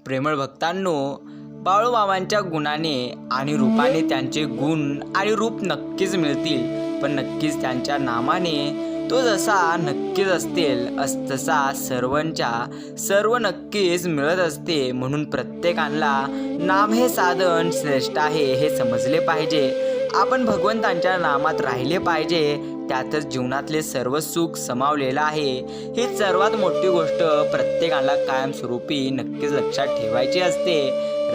प्रेमळ भक्तांनो, बाळूमामांच्या गुणाने आणि रूपाने त्यांचे गुण आणि रूप नक्कीच मिळतील, पण नक्कीच त्यांच्या नामाने तो जसा नक्कीच असतील तसा सर्व नक्कीच मिळत असते. म्हणून प्रत्येकाला नाम हे साधन श्रेष्ठ आहे हे समजले पाहिजे. आपण भगवंतांच्या नामात राहिले पाहिजे, त्यातच जीवनातले सर्व सुख समावलेलं आहे. ही सर्वात मोठी गोष्ट प्रत्येकाला कायमस्वरूपी नक्कीच लक्षात ठेवायची असते.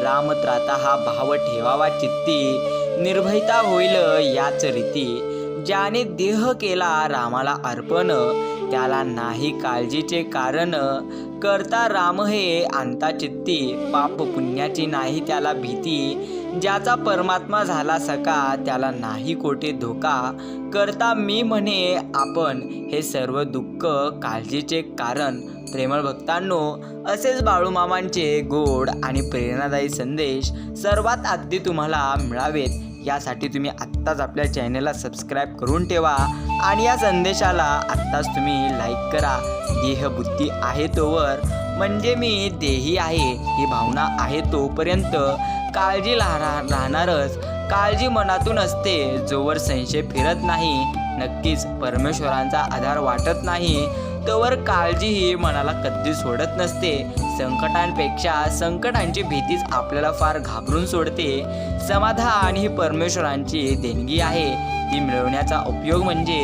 राम त्राता हा भाव ठेवावा चित्ती, निर्भयता होईल याच रीती. ज्याने देह केला रामाला अर्पण, त्याला नाही काळजीचे कारण. करता राम हे आणता चित्ती, पाप पुण्याची नाही त्याला भीती. ज्याचा परमात्मा झाला सका, त्याला नाही कोठे धोका. करता मी म्हणे आपण, हे सर्व दुःख काळजीचे कारण. प्रेमळ भक्तांनो, असेच बाळूमामांचे गोड आणि प्रेरणादायी संदेश सर्वात आधी तुम्हाला मिळावेत यासाठी तुम्ही आत्ताच आपल्या चॅनलला सबस्क्राईब करून ठेवा आणि या संदेशाला आत्ताच तुम्ही लाईक करा. देह बुद्धी आहे तोवर, म्हणजे मी देही आहे ही भावना आहे तोपर्यंत काळजी राहणारच. काळजी मनातून असते जोवर संशय फिरत नाही, नक्कीच परमेश्वरांचा आधार वाटत नाही तोवर काळजी ही मनाला कधी सोडत नसते. संकटांपेक्षा संकटांची भीतीच आपल्याला फार घाबरून सोडते. समाधान ही परमेश्वरांची देणगी आहे, ती मिळवण्याचा उपयोग म्हणजे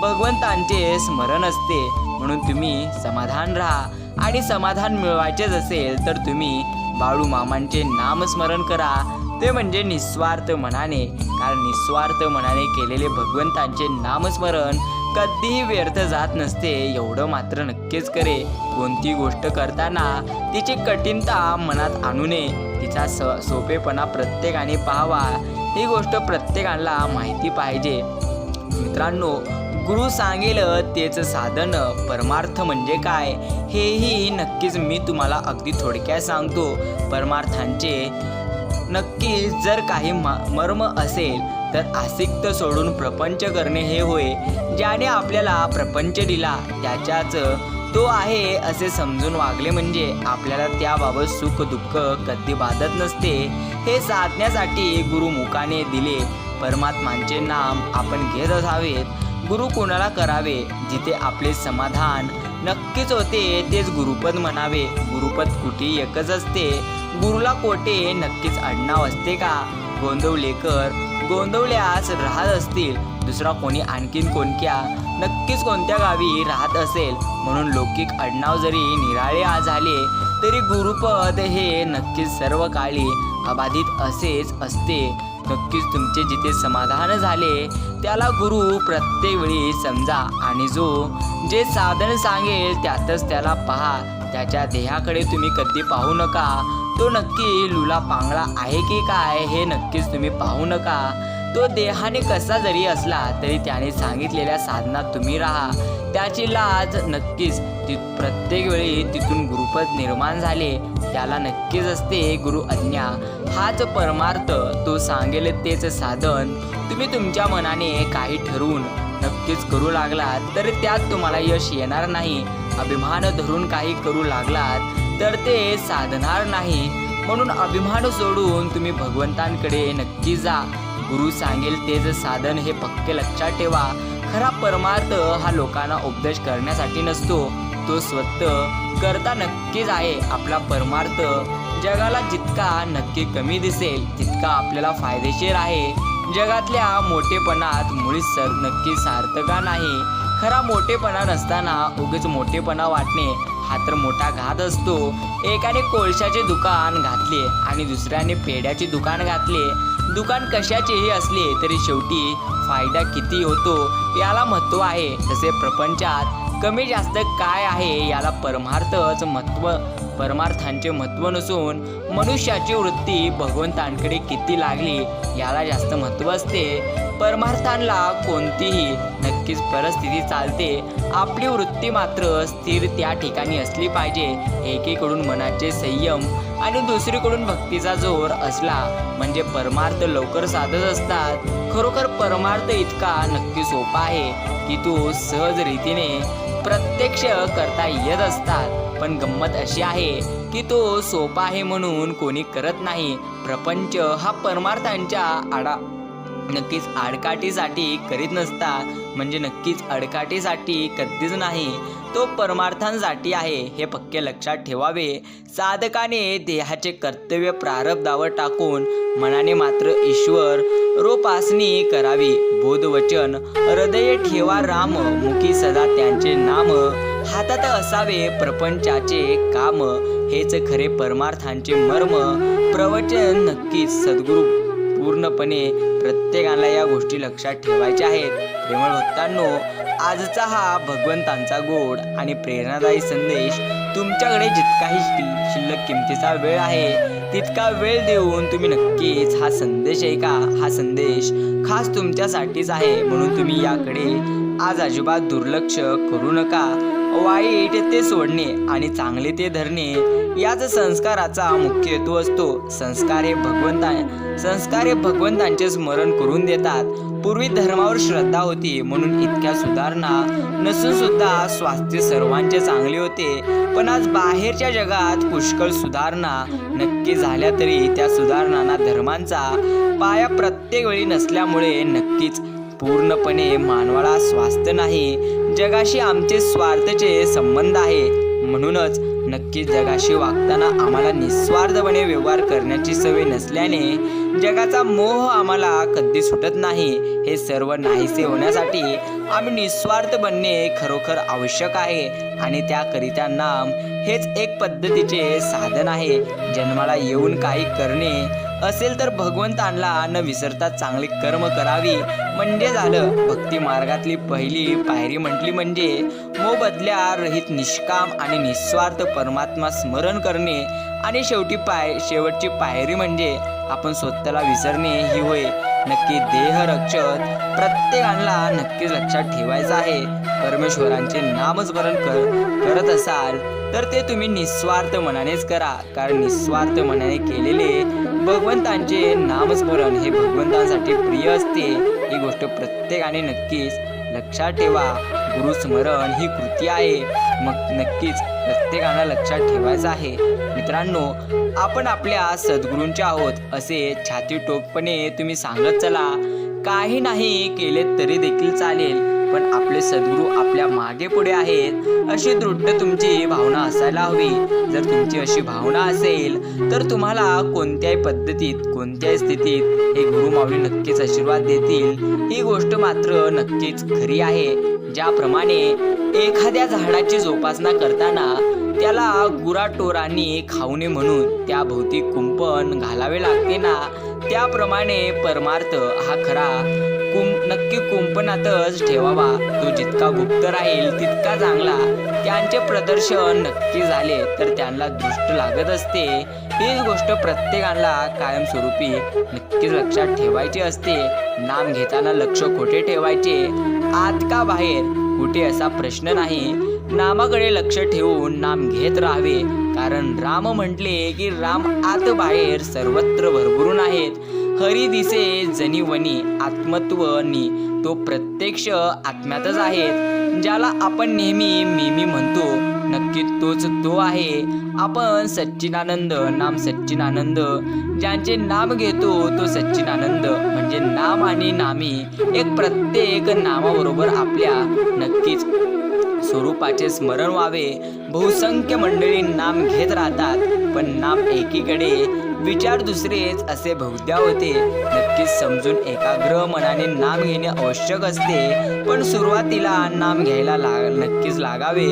भगवंतांचे स्मरण असते. म्हणून तुम्ही समाधान राहा आणि समाधान मिळवायचेच असेल तर तुम्ही बाळूमामांचे नामस्मरण करा, ते म्हणजे निस्वार्थ मनाने. कारण निस्वार्थ मनाने केलेले भगवंतांचे नामस्मरण कधीही व्यर्थ जात नसते, एवढं मात्र नक्कीच करे. कोणती गोष्ट करताना तिची कठीणता मनात आणू नये, तिचा सोपेपणा प्रत्येकाने पाहावा. ही गोष्ट प्रत्येकाला माहिती पाहिजे. मित्रांनो, गुरु सांगेल तेच साधन. परमार्थ म्हणजे काय हेही नक्कीच मी तुम्हाला अगदी थोडक्यात सांगतो. परमार्थांचे नक्की जर काही मर्म असेल तर आसिक्त सोडून प्रपंच करणे हे होय. ज्याने आपल्याला प्रपंच दिला त्याच्याच तो आहे असे समजून वागले म्हणजे आपल्याला त्याबाबत सुख दुःख कधी बाधत नसते. हे साधण्यासाठी गुरुमुखाने दिले परमात्मांचे नाम आपण घेत असावेत. गुरु कोणाला करावे, जिथे आपले समाधान नक्कीच होते तेच गुरुपद म्हणावे. गुरुपद कुठे एकच असते, गुरुला कोठे नक्कीच आडनाव असते का? गोंदवलेकर गोंदवल्यास राहत असतील, दुसरा कोणी आणखीन कोणत्या नक्कीच कोणत्या गावी राहत असेल. म्हणून लौकिक आडनाव जरी निराळे झाले तरी गुरुपद हे नक्कीच सर्व काळी अबाधित असेच असते. नक्कीच तुमचे जिथे समाधान झाले त्याला गुरु प्रत्येक वेळी समजा आणि जे साधन सांगेल त्यातच त्याला पहा. त्याच्या देहाकडे तुम्ही कधी पाहू नका, तो नक्की लुला पांगळा आहे की काय हे नक्कीच तुम्ही पाहू नका. तो देहाने कसा जरी असला तरी त्याने सांगितलेल्या साधनात तुम्ही राहा. त्याची लाज नक्कीच प्रत्येक वेळी तिथून गुरुपद निर्माण झाले त्याला नक्कीच असते गुरु आज्ञा. हाच परमार्थ, तो सांगेल तेच साधन. तुम्ही तुमच्या मनाने काही ठरवून नक्कीच करू लागलात तर त्यात तुम्हाला यश येणार नाही. अभिमान धरून काही करू लागलात तर ते साधणार नाही. म्हणून अभिमान सोडून तुम्ही भगवंतांकडे नक्की जा. गुरु सांगेल तेच साधन हे पक्के लक्षात ठेवा. खरा परमार्थ हा लोकांना उपदेश करण्यासाठी नसतो, तो स्वतः करता नक्कीच आहे. आपला परमार्थ जगाला जितका नक्की कमी दिसेल तितका आपल्याला फायदेशीर आहे. जगातल्या मोठेपणात मुळीच नक्की सार्थका नाही. खरा मोठेपणा नसताना उगीच मोठेपणा वाटणे हा तर मोठा घात असतो. एकाने कोळशाचे दुकान घातले आणि दुसऱ्याने पेढ्याचे दुकान घातले. दुकान कशाचेही असले तरी शेवटी फायदा किती होतो याला महत्त्व आहे. तसे प्रपंचात कमी जास्त काय आहे याला परमार्थांचे महत्त्व नसून मनुष्याची वृत्ती भगवंतांकडे किती लागली याला जास्त महत्त्व असते. परमार्थांना कोणतीही नक्कीच परिस्थिती चालते, आपली वृत्ती मात्र स्थिर त्या ठिकाणी असली पाहिजे. एकीकडून मनाचे संयम आणि दुसरीकडून भक्तीचा जोर असला म्हणजे परमार्थ लवकर साधत असतात. खरोखर परमार्थ इतका नक्की सोपा आहे की तो सहज रीतीने प्रत्यक्ष करता येत असतात. पण गंमत अशी आहे की तो सोपा आहे म्हणून कोणी करत नाही. प्रपंच हा परमार्थांच्या नक्कीच आडकाठीसाठी करीत नसतात, म्हणजे नक्कीच आडकाठीसाठी कधीच नाही, तो परमार्थांसाठी आहे हे पक्के लक्षात ठेवावे. साधकाने देहाचे कर्तव्य प्रारब्धावर टाकून मनाने मात्र ईश्वर रोपासनी करावी. बोधवचन हृदय ठेवा राम, मुखी सदा त्यांचे नाम, हातात असावे प्रपंचाचे काम, हेच खरे परमार्थांचे मर्म. प्रवचन नक्कीच सद्गुरू पूर्णपणे प्रत्येकाला या गोष्टी लक्षात ठेवायच्या आहेत. प्रेमळ भक्तांनो, आजचा हा भगवंतांचा गोड आणि प्रेरणादायी संदेश तुमच्याकडे जितकाही शिल्लक किमतीचा वेळ आहे तितका वेळ देऊन तुम्ही नक्कीच हा संदेश ऐका. हा संदेश खास तुमच्यासाठीच आहे, म्हणून तुम्ही याकडे आज अजिबात दुर्लक्ष करू नका. वाईट ते सोडणे आणि चांगले ते धरणे याच संस्काराचा मुख्य हेतू असतो. संस्कार हे भगवंतांचे स्मरण करून देतात. पूर्वी धर्मावर श्रद्धा होती म्हणून इतक्या सुधारणा नसून सुद्धा स्वास्थ्य सर्वांचे चांगले होते. पण आज बाहेरच्या जगात पुष्कळ सुधारणा नक्की झाल्या तरी त्या सुधारणांना धर्मांचा पाया प्रत्येक वेळी नसल्यामुळे नक्कीच पूर्णपणे मानवाला स्वास्थ्य नाही. जगाशी आमचे स्वार्थचे संबंध आहे. म्हणूनच नक्कीच जगाशी वागताना आम्हाला निस्वार्थपणे व्यवहार करण्याची सवय नसल्याने जगाचा मोह आम्हाला कधी सुटत नाही. हे सर्व नाहीसे होण्यासाठी आम्ही निस्वार्थ बनणे खरोखर आवश्यक आहे आणि त्याकरिता नाम हेच एक पद्धतीचे साधन आहे. जन्माला येऊन काही करणे असेल तर भगवंतांना न विसरता चांगले कर्म करावी म्हणजे झालं. भक्ती मार्गातली पहिली पायरी म्हटली म्हणजे मोबदल्या रहित निष्काम आणि निस्वार्थ परमात्मा स्मरण करणे आणि शेवटची पायरी म्हणजे आपण स्वतःला विसरणे ही होय. नक्की देह रक्षक प्रत्येकाला नक्कीच लक्षात ठेवायचं आहे. परमेश्वरांचे नामस्मरण करत असाल तर ते तुम्ही निस्वार्थ मनानेच करा, कारण निस्वार्थ मनाने केलेले भगवंतांचे नामस्मरण हे भगवंतांसाठी प्रिय असते. ही गोष्ट प्रत्येकाने नक्कीच लक्षात ठेवा. गुरुस्मरण ही कृती आहे, मग नक्कीच प्रत्येकाला लक्षात ठेवायचं आहे. मित्रांनो, आपण आपल्या सद्गुरूंचे आहोत असे छाती टोकपणे तुम्ही सांगत चला. काही नाही केले तरी देखील चालेल, पण आपले सद्गुरू आपल्या मागे पुढे आहेत अशी दृढ तुमची भावना असायला हवी. जर तुमची अशी भावना असेल तर तुम्हाला कोणत्याही पद्धतीत कोणत्याही स्थितीत हे गुरुमाऊली नक्कीच आशीर्वाद देतील. ही गोष्ट मात्र नक्कीच खरी आहे. ज्याप्रमाणे एखाद्या झाडाची जोपासना करताना त्याला गुराटोरांनी खाऊ नये म्हणून त्या भोवती कुंपण घालावे लागते ना, त्याप्रमाणे परमार्थ हा खरा नक्की कुंपणातच ठेवावा. तो जितका गुप्त राहील तितका चांगला. त्यांचे प्रदर्शन नक्की झाले तर त्यांना दृष्ट लागत असते. हीच गोष्ट प्रत्येकाला कायमस्वरूपी नक्कीच लक्षात ठेवायची असते. नाम घेताना लक्ष कोठे ठेवायचे, आत का बाहेर, कुठे असा प्रश्न नाही. नामाकडे लक्ष ठेवून नाम घेत राहावे, कारण राम म्हटले की राम आत बाहेर सर्वत्र भरभरून आहेत. हरी दिसे जनी वनी आत्मत्वनी, तो प्रत्यक्ष आत्म्यातच आहेत. ज्याला आपण नेहमी मी म्हणतो नक्की तोच तो आहे. आपण सच्चिदानंद, नाम सच्चिदानंद, ज्यांचे नाम घेतो तो सच्चिदानंद. म्हणजे नाम आणि नामी एक, प्रत्येक नामाबरोबर आपल्या नक्कीच स्वरूपाचे स्मरण व्हावे. बहुसंख्य मंडळी नाम घेत राहतात, पण नाम एकीकडे विचार दुसरेच असे बहुधा होते. नक्कीच समजून एकाग्र मनाने नाम घेणे आवश्यक असते, पण सुरुवातीला नाम घ्यायला नक्कीच लागावे.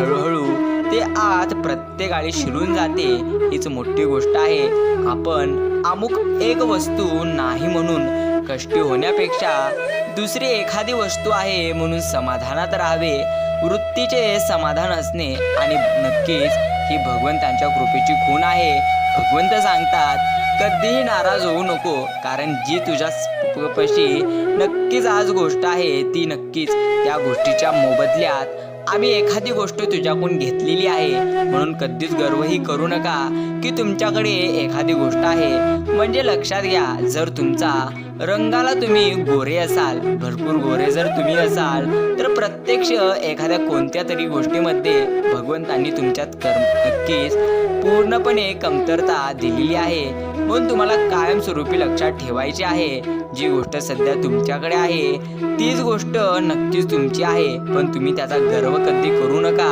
हळूहळू ते आत प्रत्येकाला शिरून जाते. हीच मोठी गोष्ट आहे. आपण अमुक एक वस्तू नाही म्हणून कष्टी होण्यापेक्षा दुसरी एखादी वस्तू आहे म्हणून समाधानात राहावे. वृत्तीचे समाधान असणे आणि नक्कीच ही भगवंतांच्या कृपेची खूण आहे. भगवंत सांगतात कधीही नाराज होऊ नको, कारण जी तुझ्या पशी नक्कीच आज गोष्ट आहे ती नक्कीच त्या गोष्टीच्या मोबदल्यात आम्ही एखादी गोष्ट तुझ्याकडून घेतलेली आहे. म्हणून कधीच गर्वही करू नका की तुमच्याकडे एखादी गोष्ट आहे. म्हणजे लक्षात घ्या, जर तुमचा रंगाला तुम्ही गोरे असाल, भरपूर गोरे जर तुम्ही असाल, तर प्रत्यक्ष एखाद्या कोणत्या तरी गोष्टीमध्ये भगवंतांनी तुमच्यात नक्कीच पूर्णपणे कमतरता दिलेली आहे. म्हणून तुम्हाला कायमस्वरूपी लक्षात ठेवायची आहे, जी गोष्ट सध्या तुमच्याकडे आहे तीच गोष्ट नक्कीच तुमची आहे. पण तुम्ही त्याचा गर्व कधी करू नका,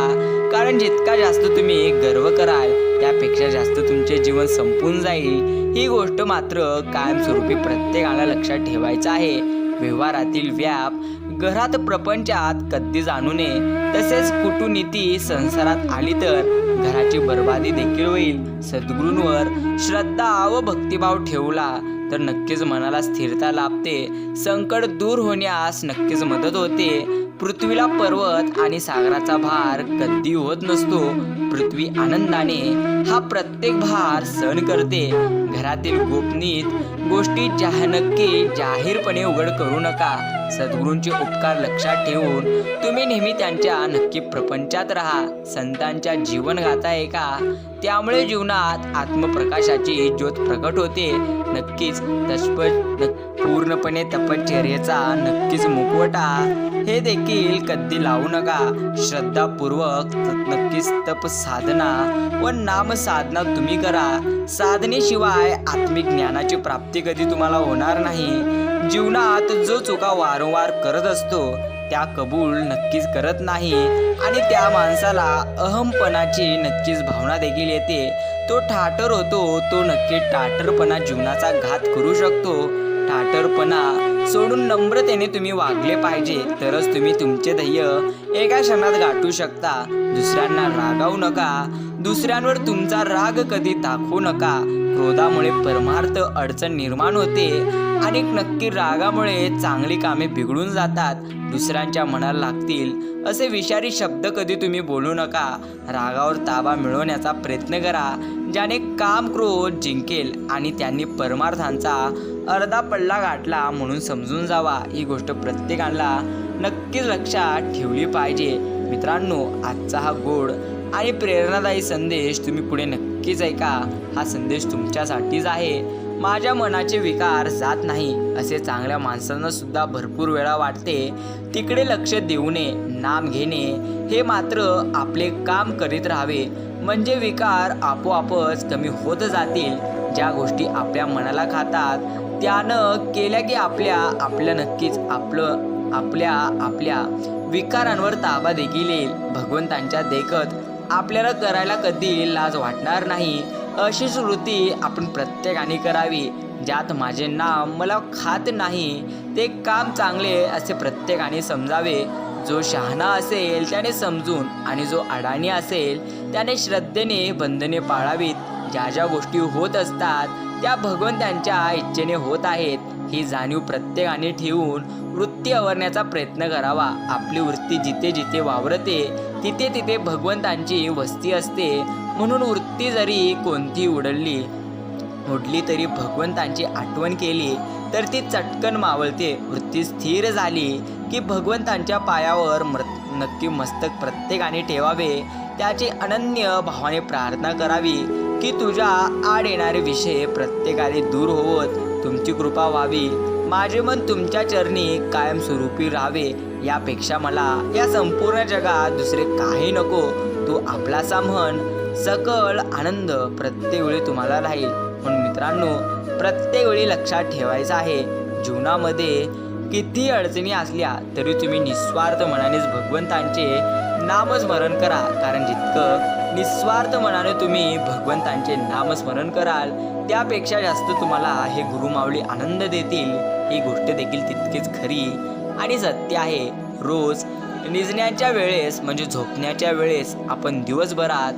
कारण जितका जास्त तुम्ही गर्व कराल त्यापेक्षा जास्त तुमचे जीवन संपून जाईल. ही गोष्ट मात्र कायमस्वरूपी प्रत्येकाला लक्षात ठेवायचं आहे. व्यवहारातील व्याप घरात प्रपंचात कधी जाणू नये. तसेच कुटुनीती संसारात आली तर घराची बर्बादी देखील होईल. सद्गुरूंवर श्रद्धा व भक्तिभाव ठेवला तर नक्कीच मनाला स्थिरता लाभते. संकट दूर होण्यास नक्कीच मदत होते. पृथ्वीला पर्वत आणि सागराचा भार कधी होत नसतो. पृथ्वी आनंदाने हा प्रत्येक भार सहन करते. घरातील गोपनीय गोष्टी नक्की जाहीरपणे उघड करू नका. सद्गुरूंचे उपकार लक्षात ठेवून तुम्ही नेहमी त्यांच्या नक्की प्रपंचात राहा. संतांच्या जीवनगाथा आहे का, त्यामुळे जीवनात आत्मप्रकाशाची ज्योत प्रकट होते. नक्कीच पूर्णपणे तपश्चर्येचा नक्कीच मुखवटा हे देखील कधी लावू नका. श्रद्धापूर्वक नक्कीच तप साधना व नाम साधना तुम्ही करा. साधनेशिवाय आत्मिक ज्ञानाची प्राप्ती कधी तुम्हाला होणार नाही. जीवनात जो चुका वारंवार करत असतो त्या कबूल नक्कीच करत नाही आणि त्या माणसाला अहमपणाची नक्कीच भावना देखील येते. तो ठाटर होतो. तो नक्की टाटरपणा जीवनाचा घात करू शकतो. ठाटरपणा सोडून नम्रतेने तुम्ही वागले पाहिजे, तरच तुम्ही तुमचे ध्येय एका क्षणात गाठू शकता. दुसऱ्यांना रागावू नका. दुसऱ्यांवर तुमचा राग कधी दाखवू नका. क्रोधामुळे परमार्थ अडचण निर्माण होते आणि नक्की रागामुळे चांगली कामे बिघडून जातात. दुसऱ्यांच्या मनाला लागतील असे विषारी शब्द कधी तुम्ही बोलू नका. रागावर ताबा मिळवण्याचा प्रयत्न करा. ज्याने काम क्रोध जिंकेल आणि त्यांनी परमार्थांचा अर्धा पल्ला गाठला म्हणून समजून जावा. ही गोष्ट प्रत्येकाला नक्कीच लक्षात ठेवली पाहिजे. मित्रांनो, आजचा हा गोड आणि प्रेरणादायी संदेश तुम्ही पुढे नक्कीच ऐका. हा संदेश तुमच्यासाठीच आहे. माझ्या मनाचे विकार जात नाही असे चांगल्या माणसांना सुद्धा भरपूर वेळा वाटते. तिकडे लक्ष देऊ नये. नाम घेणे हे मात्र आपले काम करीत राहावे, म्हणजे विकार आपोआपच कमी होत जातील. ज्या गोष्टी आपल्या मनाला खातात त्यानं केल्या की आपल्या नक्कीच आपल्या विकारांवर ताबा देखील येईल. भगवंतांच्या देखत आपल्याला करायला कधी लाज वाटणार नाही. अशीच वृत्ती आपण प्रत्येकाने करावी. ज्यात माझे नाम मला खात नाही ते काम चांगले असे प्रत्येकाने समजावे. जो शहाणा असेल त्याने समजून आणि जो अडाणी असेल त्याने श्रद्धेने बंधने पाळावीत. ज्या ज्या गोष्टी होत असतात त्या भगवंतांच्या इच्छेने होत आहेत ही जाणीव प्रत्येकाने ठेवून वृत्ती आवरण्याचा प्रयत्न करावा. आपली वृत्ती जिथे जिथे वावरते तिथे तिथे भगवंतांची वस्ती असते. म्हणून वृत्ती जरी कोणती उडली तरी भगवंतांची आठवण केली तर ती चटकन मावळते. वृत्ती स्थिर झाली की भगवंतांच्या पायावर नक्की मस्तक प्रत्येकाने ठेवावे. त्याची अनन्य भावाने प्रार्थना करावी की तुझ्या आड येणारे विषय प्रत्येकाने दूर होवत तुमची कृपा व्हावी. माझे मन तुमच्या चरणी कायमस्वरूपी राहावे. यापेक्षा मला या संपूर्ण जगात दुसरे काही नको. तू आपलासा म्हण. सकल आनंद प्रत्येक वेळी तुम्हाला राहील. म्हणून मित्रांनो, प्रत्येक वेळी लक्षात ठेवायचं आहे, जीवनामध्ये किती अडचणी असल्या तरी तुम्ही निस्वार्थ मनानेच भगवंतांचे नामस्मरण करा. कारण जितकं निस्वार्थ मनाने तुम्ही भगवंतांचे नामस्मरण कराल त्यापेक्षा जास्त तुम्हाला हे गुरुमाऊली आनंद देतील. ही गोष्ट देखील तितकीच खरी आणि सत्य आहे. रोज निजण्याच्या वेळेस म्हणजे झोपण्याच्या वेळेस आपण दिवसभरात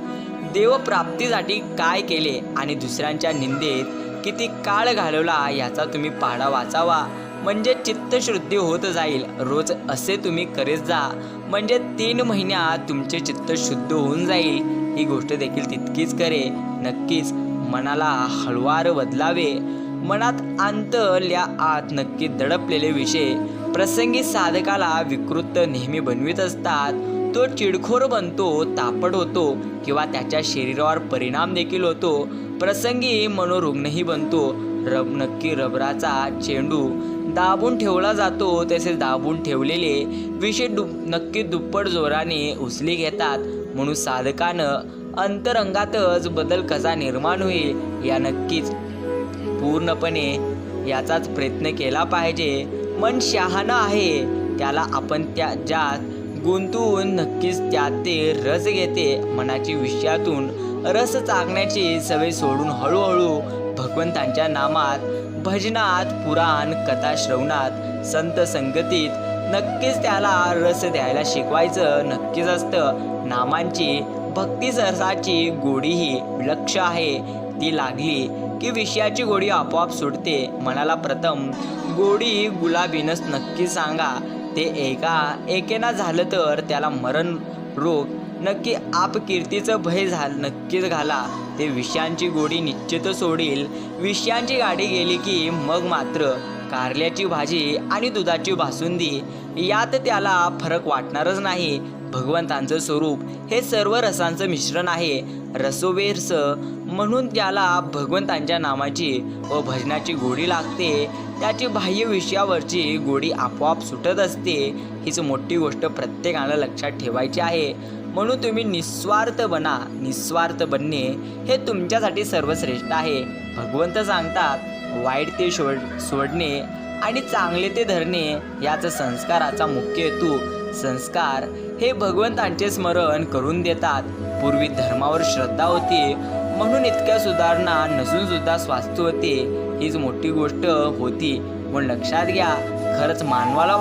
देवप्राप्तीसाठी काय केले आणि दुसऱ्यांच्या निंदेत किती काळ घालवला याचा तुम्ही पाढा वाचावा. म्हणजे चित्तशुद्धी होत जाईल. रोज असे तुम्ही करीत जा, म्हणजे 3 महिन्यात तुमचे चित्त शुद्ध होऊन जाईल. ही गोष्ट देखील तितकीच करे. नक्कीच मनाला हळवार बदलावे. मनात आंतल्या आत नक्की दडपलेले विषय प्रसंगी साधकाला विकृत नेहमी बनवित असतात. तो चिडखोर बनतो, तापट होतो किंवा त्याच्या शरीरावर परिणाम देखील होतो. प्रसंगी मनोरुग्णही बनतो. नक्की रबराचा चेंडू दाबून ठेवला जातो, तसेच दाबून ठेवलेले विषय नक्की दुप्पट जोराने उचली घेतात. म्हणून साधकानं अंतरंगातच बदल कसा निर्माण होईल या नक्कीच पूर्णपणे याचाच प्रयत्न केला पाहिजे. मन शहाणं आहे, त्याला आपण ज्यात गुंतून नक्कीच त्यात ते रस घेते. मनाची विषयातून रस चाकण्याची सवय सोडून हळूहळू भगवंतांच्या नामात, भजनात, पुराण कथा श्रवणात, संत संगतीत नक्कीच त्याला रस द्यायला शिकवायचं नक्कीच असतं. नामांची भक्ती सरसाची गोडी ही विलक्षण आहे. ती लागली की विषयाची गोडी आपोआप सुटते. मनाला प्रथम गोडी गुलाबीनच नक्की सांगा. ते एकेना झालं तर त्याला मरण रोग नक्की आपकीर्तीचं भय नक्कीच घाला. ते विषयांची गोडी निश्चित सोडील. विषयांची गाडी गेली की मग मात्र कारल्याची भाजी आणि दुधाची बासुंदी यात त्याला फरक वाटणारच नाही. भगवंतांचं स्वरूप हे सर्व रसांचं मिश्रण आहे. रसोबेरस म्हणून त्याला भगवंतांच्या नामाची व भजनाची गोडी लागते. त्याची बाह्य विषयावरची गोडी आपोआप सुटत असते. हीच मोठी गोष्ट प्रत्येकाला लक्षात ठेवायची आहे. म्हणून तुम्ही निस्वार्थ बना. निस्वार्थ बनणे हे तुमच्यासाठी सर्वश्रेष्ठ आहे. भगवंत सांगतात, वाईट ते सोडणे आणि चांगले ते धरणे याच संस्काराचा मुख्य हेतू. संस्कार हे भगवंतांचे स्मरण करून देतात. पूर्वी धर्मावर श्रद्धा होती म्हणून इतक्या सुधारणा नसून सुद्धा स्वास्थ्य होते. हीच मोठी गोष्ट होती म्हणून लक्षात घ्या. खरंच मानवाला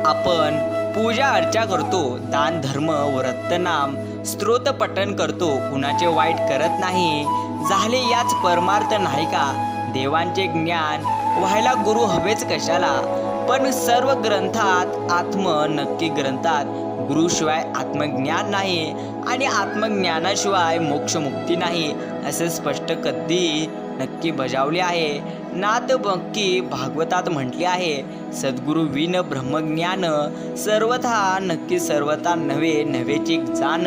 आपण पूजा अर्चा करतो, दान धर्म व्रत नाम स्तोत्र पठण करतो, कुणाचे वाईट करत नाही. झाले याच परमार्थ नाही का? देवांचे ज्ञान व्हायला गुरु हवेच कशाला? पण सर्व ग्रंथात नक्की ग्रंथात गुरुशिवाय आत्मज्ञान नाही आणि आत्मज्ञानाशिवाय मोक्षमुक्ती नाही असे स्पष्ट कधी नक्की बजावले आहे. नाथ नक्की भागवतात म्हटले आहे, सद्गुरु विन ब्रह्मज्ञान सर्वथा नक्की सर्वथा नव्हे नव्हेची जाण.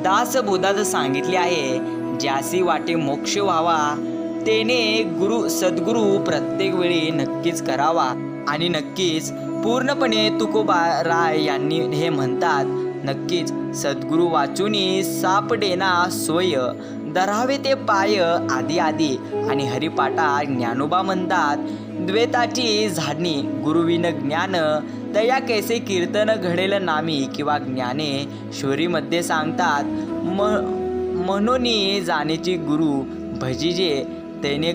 दासबोधात सांगितले आहे, ज्यासी वाटे मोक्ष व्हावा तेने सद्गुरु प्रत्येक वेळी नक्कीच करावा. आणि नक्कीच पूर्णपणे तुकोबाराय यांनी हे म्हणतात, नक्कीच सद्गुरु वाचुनी सापडेना सोय, धरावे ते पाय आदी आदी. आणि हरिपाठा ज्ञानोबा म्हणतात, द्वैताची झाडणी गुरुविन ज्ञान तया कैसे कीर्तन घडेल नामी. किंवा ज्ञानेश्वरीमध्ये सांगतात, म्हणून जाणेची गुरु भजिजे तेने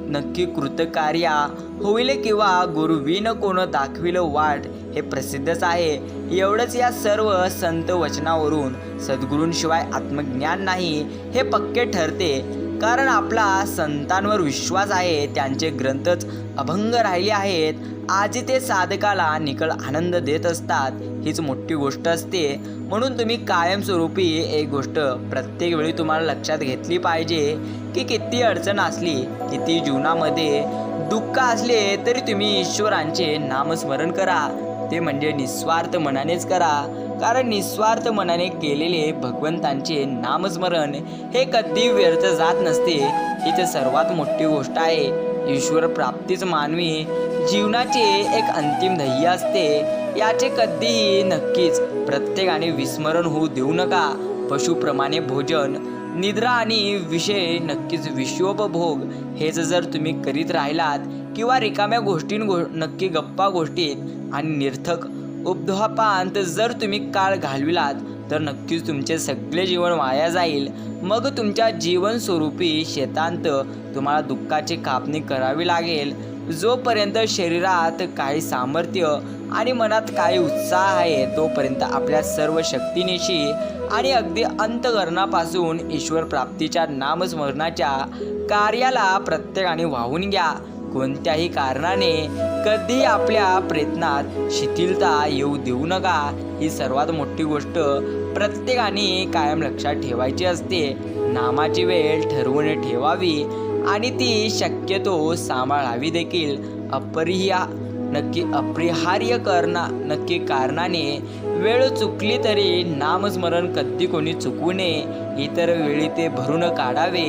नक्की कृतकार्या होईल. किंवा गुरुविन कोण दाखविल वाट हे प्रसिद्धच आहे. एवढंच या सर्व संत वचनावरून सद्गुरूंशिवाय आत्मज्ञान नाही हे पक्के ठरते. कारण आपला संतांवर विश्वास आहे, त्यांचे ग्रंथच अभंग राहिले आहेत. आजी ते साधकाला निकळ आनंद देत असतात. हीच मोठी गोष्ट असते. म्हणून तुम्ही कायमस्वरूपी एक गोष्ट प्रत्येक वेळी तुम्हाला लक्षात घेतली पाहिजे की किती अडचण असली, किती जीवनामध्ये दुःख असले तरी तुम्ही ईश्वरांचे नामस्मरण करा. ते म्हणजे निस्वार्थ मनानेच करा. कारण निस्वार्थ मनाने केलेले भगवंतांचे नामस्मरण हे कधी व्यर्थ जात नसते. हीच सर्वात मोठी गोष्ट आहे. ईश्वर प्राप्तीच मानवी जीवनाचे एक अंतिम ध्येय असते. याचे कधीही नक्कीच प्रत्येकाने विस्मरण होऊ देऊ नका. पशुप्रमाणे भोजन, निद्रा आणि विषय नक्कीच विश्वोपभोग हेच जर तुम्ही करीत राहिलात किंवा रिकाम्या नक्की गप्पा गोष्टीत आणि निर्थक उपद्व्यापांत जर तुम्ही काळ घालविलात तर नक्कीच तुमचे सगळे जीवन वाया जाईल. मग तुमच्या जीवनस्वरूपी शेतांत तुम्हाला दुःखाची कापणी करावी लागेल. जोपर्यंत शरीरात काही सामर्थ्य आणि मनात काही उत्साह आहे तोपर्यंत आपल्या सर्व शक्तीनिशी आणि अगदी अंतःकरणापासून ईश्वर प्राप्तीच्या नामस्मरणाच्या कार्याला प्रत्येकाने वाहून घ्या. कोणत्याही कारणाने कधी आपल्या प्रयत्नात शिथिलता येऊ देऊ नका. ही सर्वात मोठी गोष्ट प्रत्येकाने कायम लक्षात ठेवायची असते. नामाची वेळ ठरवून ठेवावी आणि ती शक्यतो सांभाळावी देखील. नक्की कारणाने वेळ चुकली तरी नामस्मरण कधी कोणी चुकू नये, इतर वेळी ते भरून काढावे,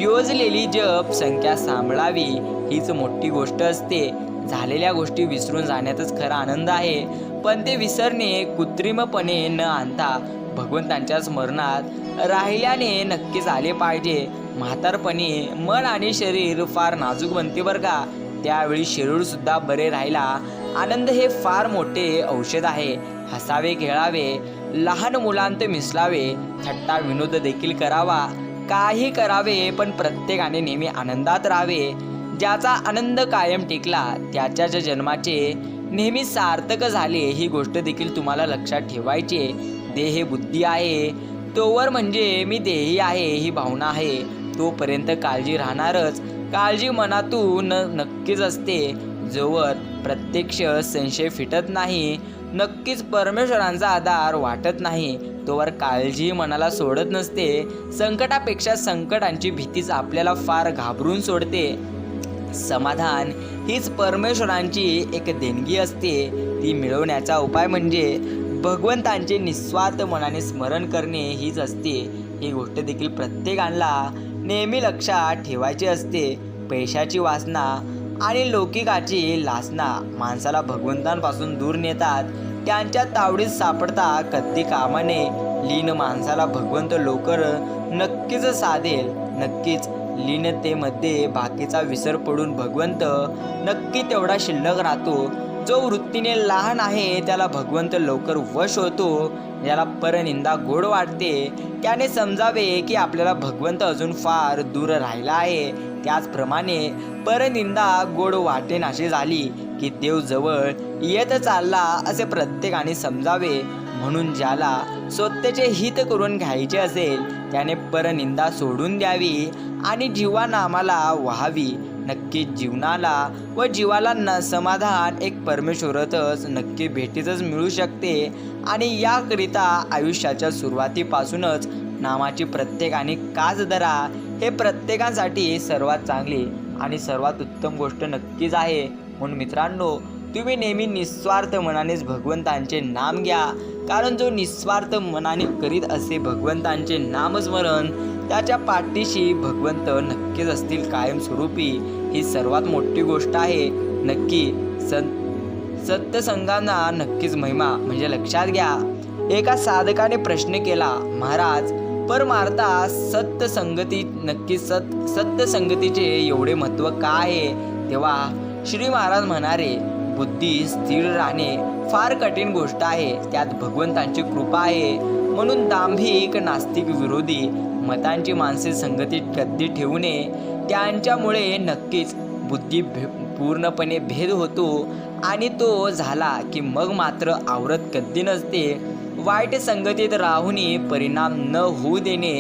योजलेली जप संख्या सांभाळावी हीच मोठी गोष्ट असते. झालेल्या गोष्टी विसरून जाण्यातच खरा आनंद आहे, पण ते विसरणे कृत्रिमपणे न आणता भगवंतांच्या स्मरणात राहिल्याने नक्कीच आले पाहिजे. म्हातारपणी मन आणि शरीर फार नाजूक बनते बरं का, त्यावेळी शरीर सुद्धा बरे राहायला आनंद हे फार मोठे औषध आहे. हसावे, खेळावे, लहान मुलांत मिसळावे, थट्टा विनोद देखील करावा, काही करावे, पण प्रत्येकाने नेहमी आनंदात राहावे. ज्याचा आनंद कायम टिकला त्याच्याच जन्माचे नेहमी सार्थक झाले ही गोष्ट देखील तुम्हाला लक्षात ठेवायची. देह बुद्धी आहे तोवर म्हणजे मी देही आहे ही भावना आहे तोपर्यंत काळजी राहणारच. काळजी मनातून नक्कीच असते. जोवर प्रत्यक्ष संशय फिटत नाही, नक्कीच परमेश्वरांचा आधार वाटत नाही, तोवर काळजी मनाला सोडत नसते. संकटापेक्षा संकटांची भीतीच आपल्याला फार घाबरून सोडते. समाधान हीच परमेश्वरांची एक देणगी असते. ती मिळवण्याचा उपाय म्हणजे भगवंतांचे निस्वार्थ मनाने स्मरण करणे हीच असते. ही गोष्ट देखील प्रत्येकाला नेहमी लक्षात ठेवायची असते. पैशाची वासना आणि लौकिकाची लासना माणसाला भगवंतांपासून दूर नेतात. त्यांच्या तावडीत सापडता कधी कामाने लीन माणसाला भगवंत लवकर नक्कीच साधेल. नक्कीच लीनतेमध्ये बाकीचा विसर पडून भगवंत नक्की तेवढा शिल्लक राहतो. जो वृत्तीने लहान आहे त्याला भगवंत लवकर वश होतो. ज्याला परनिंदा गोड वाटते त्याने समजावे की आपल्याला भगवंत अजून फार दूर राहिला आहे. त्याचप्रमाणे परनिंदा गोड वाटेनाशी झाली की देव जवळ येत चालला असे प्रत्येकाने समजावे. म्हणून ज्याला स्वतःचे हित करून घ्यायचे असेल त्याने परनिंदा सोडून द्यावी आणि जीवानामाला व्हावी. नक्की जीवनाला व जीवाला समाधान एक परमेश्वरातच नक्की भेटीतच मिळू शकते. आणि याकरिता आयुष्याच्या सुरुवातीपासूनच नामाची प्रत्येकाने कास धरा. हे प्रत्येकासाठी सर्वात चांगली आणि सर्वात उत्तम गोष्ट नक्कीच आहे. म्हणून मित्रांनो, तुम्ही नेहमी निस्वार्थ मनानेच भगवंतांचे नाम घ्या. कारण जो निस्वार्थ मनाने करीत असे भगवंतांचे नामस्मरण त्याच्या पाठीशी भगवंत नक्कीच असतील कायमस्वरूपी. ही सर्वात मोठी गोष्ट आहे. नक्की सत्संगांना नक्कीच महिमा म्हणजे लक्षात घ्या. एका साधकाने प्रश्न केला, महाराज परमार्था सत्संगतीचे एवढे महत्त्व का आहे? तेव्हा श्री महाराज म्हणाले, बुद्धी स्थिर राहणे फार कठीण गोष्ट आहे. त्यात भगवंतांची कृपा आहे. म्हणून दांभिक नास्तिक विरोधी मतांची माणसे संगतीत कधी ठेवू नये. त्यांच्यामुळे नक्कीच बुद्धी पूर्णपणे भेद होतो आणि तो झाला की मग मात्र आवरत कधी नसते. वाईट संगतीत राहूनही परिणाम न होऊ देणे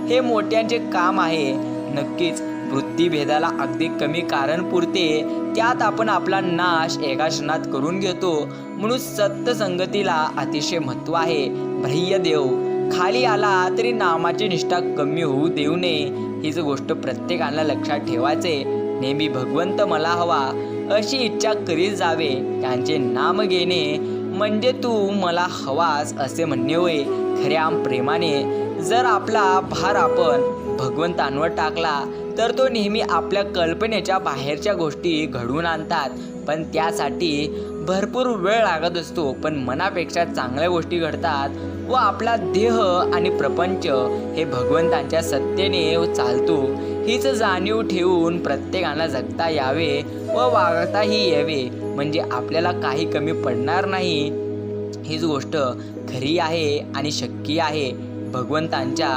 हे मोठ्यांचे काम आहे. नक्कीच वृत्तीभेदाला अगदी कमी कारण पुरते, त्यात आपण आपला नाश एका क्षणात करून घेतो. म्हणून सत्संगतीला अतिशय महत्त्व आहे. बाह्य देव खाली आला तरी नामाची निष्ठा कमी होऊ देऊ नये. हीच गोष्ट प्रत्येकाला लक्षात ठेवायचे. नेहमी भगवंत मला हवा अशी इच्छा करीत जावे. त्यांचे नाम घेणे म्हणजे तू मला हवास असे म्हणणे होय. खऱ्या प्रेमाने जर आपला भार आपण भगवंतांवर टाकला तर तो नेहमी आपल्या कल्पनेच्या बाहेरच्या गोष्टी घडवून आणतात. पण त्यासाठी भरपूर वेळ लागत असतो. पण मनापेक्षा चांगल्या गोष्टी घडतात व आपला देह आणि प्रपंच हे भगवंतांच्या सत्तेने चालतो. हीच जाणीव ठेवून प्रत्येकाला जगता यावे व वागताही यावे. म्हणजे आपल्याला काही कमी पडणार नाही. हीच गोष्ट खरी आहे आणि शक्य आहे. भगवंतांच्या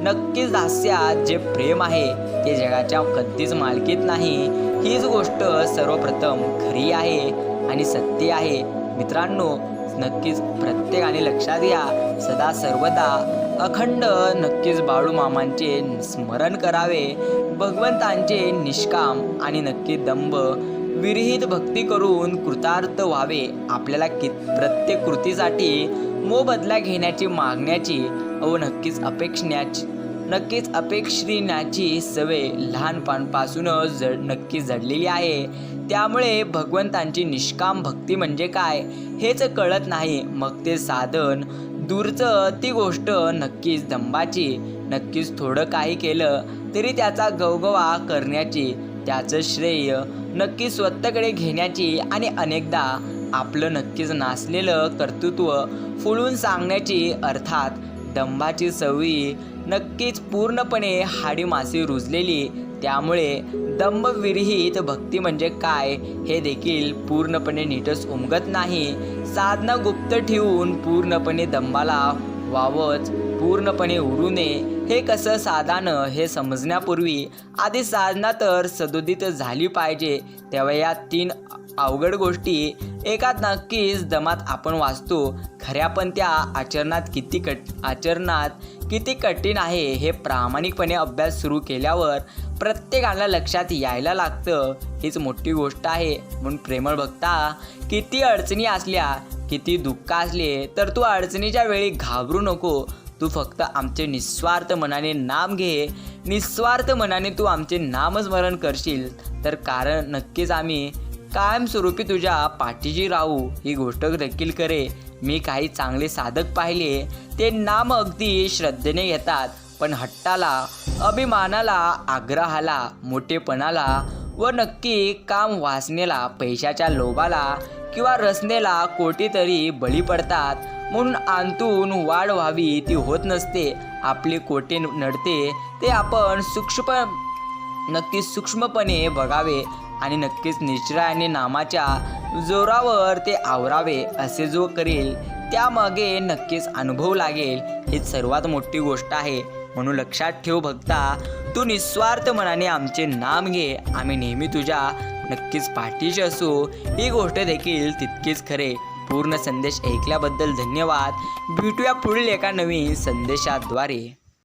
नक्कीच दास्यात जे प्रेम आहे ते जगाच्या कधीच मालकीत नाही. हीच गोष्ट सर्वप्रथम खरी आहे आणि सत्य आहे. मित्रांनो, नक्कीच प्रत्येकाने लक्षात घ्या. सदा सर्वदा अखंड नक्कीच बाळूमामांचे स्मरण करावे. भगवंतांचे निष्काम आणि नक्की दंभ विरहित भक्ती करून कृतार्थ व्हावे. आपल्याला प्रत्येक कृतीसाठी मोबदला घेण्याची मागण्याची व नक्कीच नक्कीच अपेक्षिण्याची सवय लहानपणापासूनच नक्की जडलेली आहे. त्यामुळे भगवंतांची निष्काम भक्ती म्हणजे काय हेच कळत नाही. मग ते साधन दूरचं, ती गोष्ट नक्कीच दंभाची. नक्कीच थोडं काही केलं तरी त्याचा गवगवा करण्याची, त्याचं श्रेय नक्की स्वतःकडे घेण्याची आणि अनेकदा आपलं नक्कीच नासलेलं कर्तृत्व फुलून सांगण्याची, अर्थात दंभाची सवयी नक्कीच पूर्णपणे हाडी मासे रुजलेली. त्यामुळे दंभविरहित भक्ती म्हणजे काय हे देखील पूर्णपणे नीटच उमगत नाही. साधना गुप्त ठेवून पूर्णपणे दंभाला वावच पूर्णपणे उडू नये हे कसं साधानं हे समजण्यापूर्वी आधी साधना तर सदोदित झाली पाहिजे. तेव्हा या 3 अवघड गोष्टी एकात नक्कीच दमात आपण वाचतो खऱ्या, पण त्या आचरणात किती कठीण आहे हे प्रामाणिकपणे अभ्यास सुरू केल्यावर प्रत्येकाला लक्षात यायला लागतं. हीच मोठी गोष्ट आहे. म्हणून प्रेमळ भक्ता, किती अडचणी असल्या, किती दुःख असले तर तू अडचणीच्या वेळी घाबरू नको. तू फक्त आमचे निस्वार्थ मनाने नाम घे. निस्वार्थ मनाने तू आमचे नामस्मरण करशील तर कारण नक्कीच आम्ही कायमस्वरूपी तुझ्या पाठीशी राहू. ही गोष्ट देखील करे. मी काही चांगले साधक पाहिले, ते नाम अगदी श्रद्धेने घेतात, पण हट्टाला, अभिमानाला, आग्रहाला, मोठेपणाला व नक्की काम वासनेला, पैशाच्या लोभाला किंवा रसनेला कोठेतरी बळी पडतात. म्हणून आंतून वाढ व्हावी ती होत नसते. आपले कोठे नडते ते आपण सूक्ष्मपणे बघावे आणि नक्कीच निश्चयाने नामाच्या जोरावर ते आवरावे. असे जो करेल त्यामागे नक्कीच अनुभव लागेल. ही सर्वात मोठी गोष्ट आहे. म्हणून लक्षात ठेव भक्ता, तू निस्वार्थ मनाने आमचे नाम घे. आम्ही नेहमी तुझ्या नक्कीच पाठीशी असू. ही गोष्ट देखील तितकीच खरे. पूर्ण संदेश ऐकल्याबद्दल धन्यवाद. भेटूया पुढील एका नवीन संदेशाद्वारे.